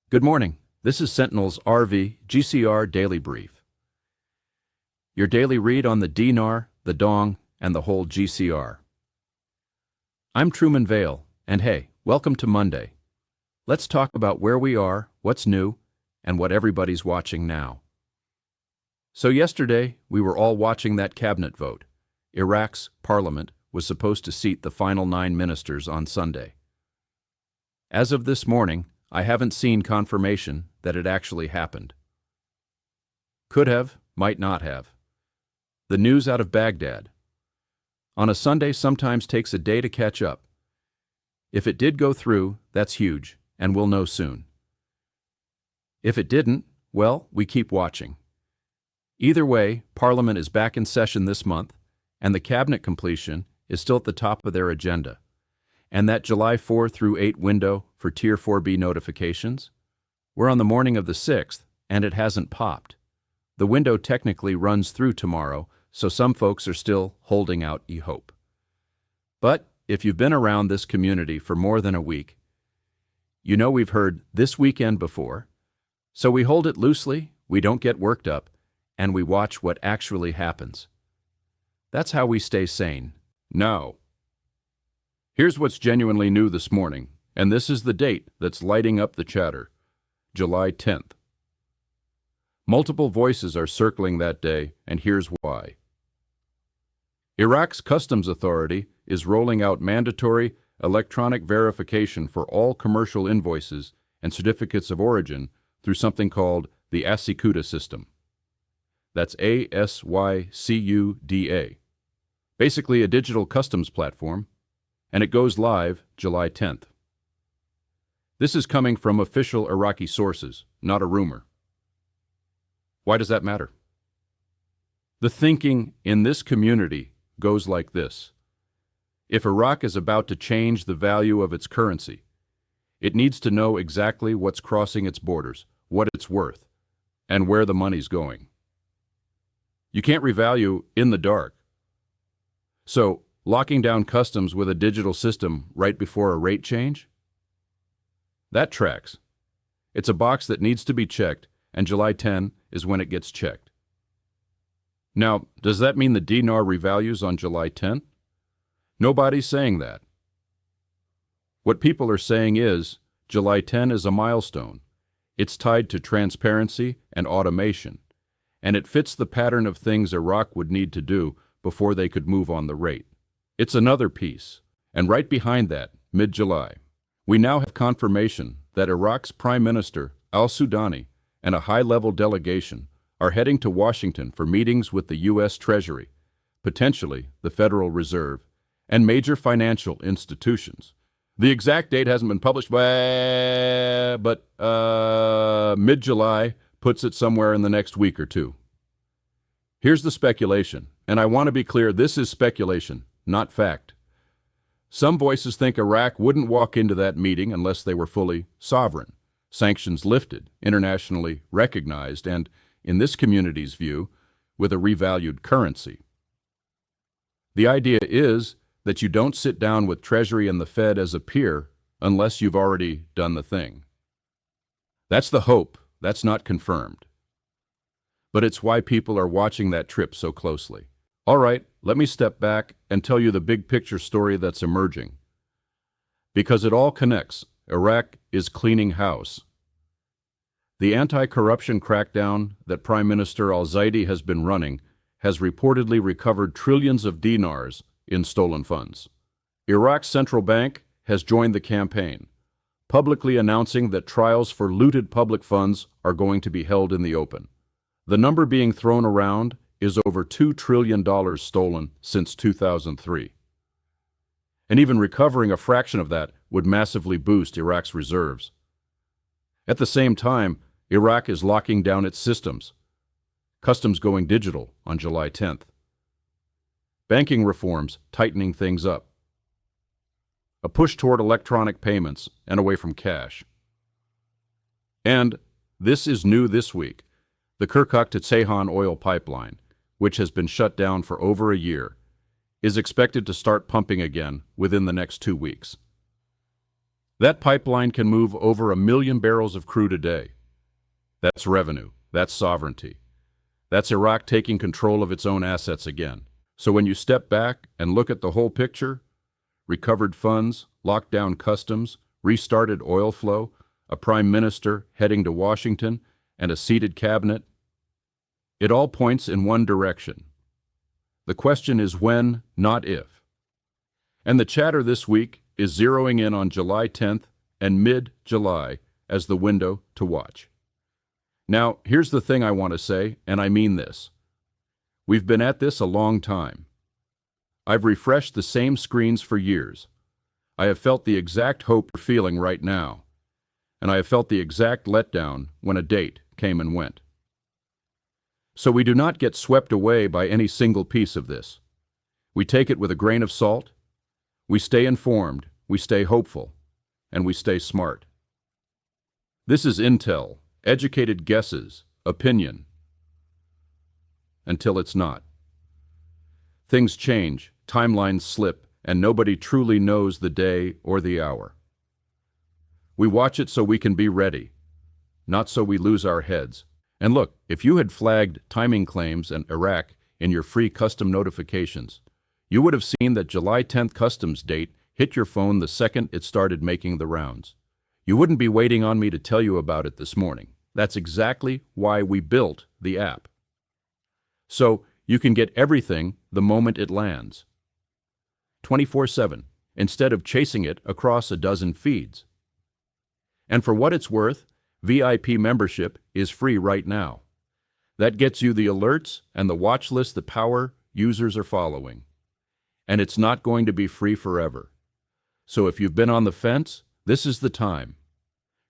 Good morning. This is Sentinel's RV GCR Daily Brief. Your daily read on the dinar, the dong, and the whole GCR. I'm Truman Vale, and hey, welcome to Monday. Let's talk about where we are, what's new, and what everybody's watching now. So yesterday, we were all watching that cabinet vote. Iraq's parliament was supposed to seat the final 9 ministers on Sunday. As of this morning, I haven't seen confirmation that it actually happened. Could have, might not have. The news out of Baghdad. On a Sunday sometimes takes a day to catch up. If it did go through, that's huge, and we'll know soon. If it didn't, well, we keep watching. Either way, Parliament is back in session this month, and the cabinet completion is still at the top of their agenda. And that July 4 through 8 window for Tier 4B notifications? We're on the morning of the 6th, and it hasn't popped. The window technically runs through tomorrow, so some folks are still holding out hope. But if you've been around this community for more than a week, you know we've heard this weekend before, so we hold it loosely, we don't get worked up, and we watch what actually happens. That's how we stay sane. Now, here's what's genuinely new this morning, and this is the date that's lighting up the chatter, July 10th. Multiple voices are circling that day, and here's why. Iraq's Customs Authority is rolling out mandatory electronic verification for all commercial invoices and certificates of origin through something called the ASYCUDA system. That's ASYCUDA. Basically a digital customs platform, and it goes live July 10th. This is coming from official Iraqi sources, not a rumor. Why does that matter? The thinking in this community goes like this. If Iraq is about to change the value of its currency, it needs to know exactly what's crossing its borders, what it's worth, and where the money's going. You can't revalue in the dark. So, locking down customs with a digital system right before a rate change? That tracks. It's a box that needs to be checked, and July 10 is when it gets checked. Now, does that mean the dinar revalues on July 10th? Nobody's saying that. What people are saying is, July 10 is a milestone. It's tied to transparency and automation, and it fits the pattern of things Iraq would need to do before they could move on the rate. It's another piece, and right behind that, mid-July, we now have confirmation that Iraq's Prime Minister, Al-Sudani, and a high-level delegation are heading to Washington for meetings with the U.S. Treasury, potentially the Federal Reserve, and major financial institutions. The exact date hasn't been published, but mid-July puts it somewhere in the next week or two. Here's the speculation, and I want to be clear, this is speculation, not fact. Some voices think Iraq wouldn't walk into that meeting unless they were fully sovereign, sanctions lifted, internationally recognized, and, in this community's view, with a revalued currency. The idea is that you don't sit down with Treasury and the Fed as a peer unless you've already done the thing. That's the hope, that's not confirmed. But it's why people are watching that trip so closely. All right, let me step back and tell you the big picture story that's emerging. Because it all connects, Iraq is cleaning house. The anti-corruption crackdown that Prime Minister Al-Zaidi has been running has reportedly recovered trillions of dinars in stolen funds. Iraq's central bank has joined the campaign, publicly announcing that trials for looted public funds are going to be held in the open. The number being thrown around is over $2 trillion stolen since 2003. And even recovering a fraction of that would massively boost Iraq's reserves. At the same time, Iraq is locking down its systems. Customs going digital on July 10th. Banking reforms tightening things up. A push toward electronic payments and away from cash. And this is new this week, the Kirkuk to Ceyhan oil pipeline, which has been shut down for over a year, is expected to start pumping again within the next 2 weeks. That pipeline can move over 1 million barrels of crude a day. That's revenue. That's sovereignty. That's Iraq taking control of its own assets again. So when you step back and look at the whole picture, recovered funds, locked down customs, restarted oil flow, a prime minister heading to Washington, and a seated cabinet, it all points in one direction. The question is when, not if. And the chatter this week is zeroing in on July 10th and mid-July as the window to watch. Now, here's the thing I want to say, and I mean this. We've been at this a long time. I've refreshed the same screens for years. I have felt the exact hope you're feeling right now, and I have felt the exact letdown when a date came and went. So we do not get swept away by any single piece of this. We take it with a grain of salt. We stay informed, we stay hopeful, and we stay smart. This is intel, educated guesses, opinion, until it's not. Things change, timelines slip, and nobody truly knows the day or the hour. We watch it so we can be ready, not so we lose our heads. And look, if you had flagged timing claims and Iraq in your free custom notifications, you would have seen that July 10th customs date hit your phone the second it started making the rounds. You wouldn't be waiting on me to tell you about it this morning. That's exactly why we built the app. So you can get everything the moment it lands. 24/7, instead of chasing it across a dozen feeds. And for what it's worth, VIP membership is free right now. That gets you the alerts and the watch list the power users are following. And it's not going to be free forever. So if you've been on the fence, this is the time.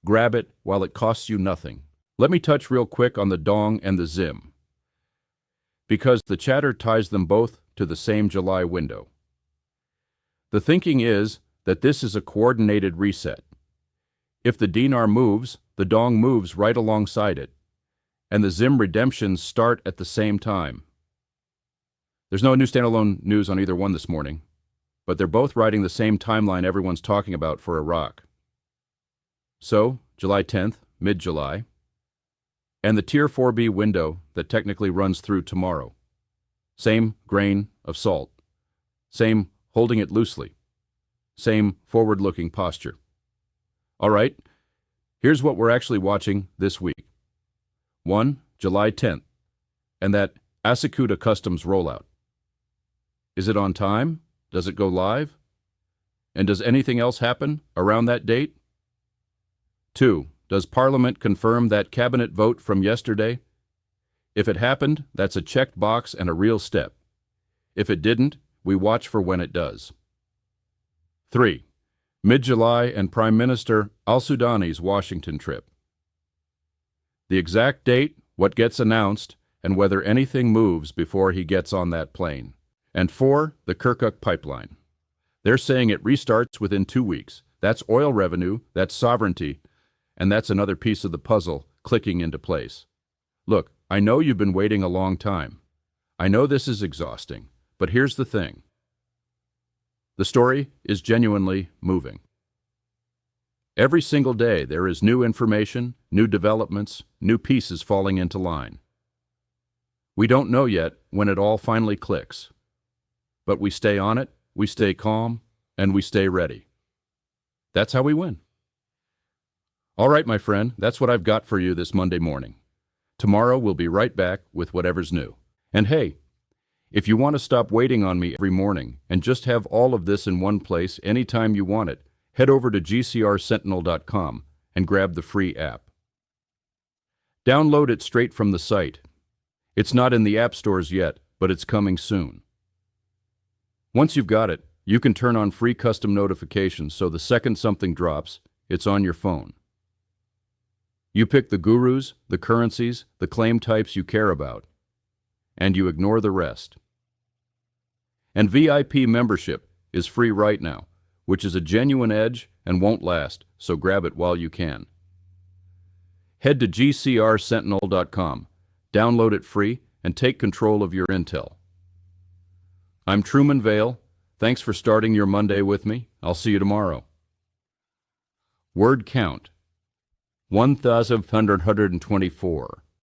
Grab it while it costs you nothing. Let me touch real quick on the dong and the zim, because the chatter ties them both to the same July window. The thinking is that this is a coordinated reset. If the dinar moves, the dong moves right alongside it, and the zim redemptions start at the same time. There's no new standalone news on either one this morning, but they're both riding the same timeline everyone's talking about for Iraq. So, July 10th, mid-July, and the Tier 4B window that technically runs through tomorrow. Same grain of salt. Same holding it loosely. Same forward-looking posture. All right, here's what we're actually watching this week. 1, July 10th, and that ASYCUDA customs rollout. Is it on time? Does it go live? And does anything else happen around that date? 2, does Parliament confirm that cabinet vote from yesterday? If it happened, that's a checked box and a real step. If it didn't, we watch for when it does. 3, mid-July and Prime Minister Al-Sudani's Washington trip. The exact date, what gets announced, and whether anything moves before he gets on that plane. And 4, the Kirkuk pipeline. They're saying it restarts within 2 weeks. That's oil revenue, that's sovereignty, and that's another piece of the puzzle clicking into place. Look, I know you've been waiting a long time. I know this is exhausting, but here's the thing. The story is genuinely moving. Every single day there is new information, new developments, new pieces falling into line. We don't know yet when it all finally clicks. But we stay on it, we stay calm, and we stay ready. That's how we win. All right, my friend, that's what I've got for you this Monday morning. Tomorrow we'll be right back with whatever's new. And hey, if you want to stop waiting on me every morning and just have all of this in one place anytime you want it, head over to GCRSentinel.com and grab the free app. Download it straight from the site. It's not in the app stores yet, but it's coming soon. Once you've got it, you can turn on free custom notifications so the second something drops, it's on your phone. You pick the gurus, the currencies, the claim types you care about, and you ignore the rest. And VIP membership is free right now, which is a genuine edge and won't last, so grab it while you can. Head to GCRSentinel.com, download it free, and take control of your intel. I'm Truman Vale. Thanks for starting your Monday with me. I'll see you tomorrow. Word count 1,524.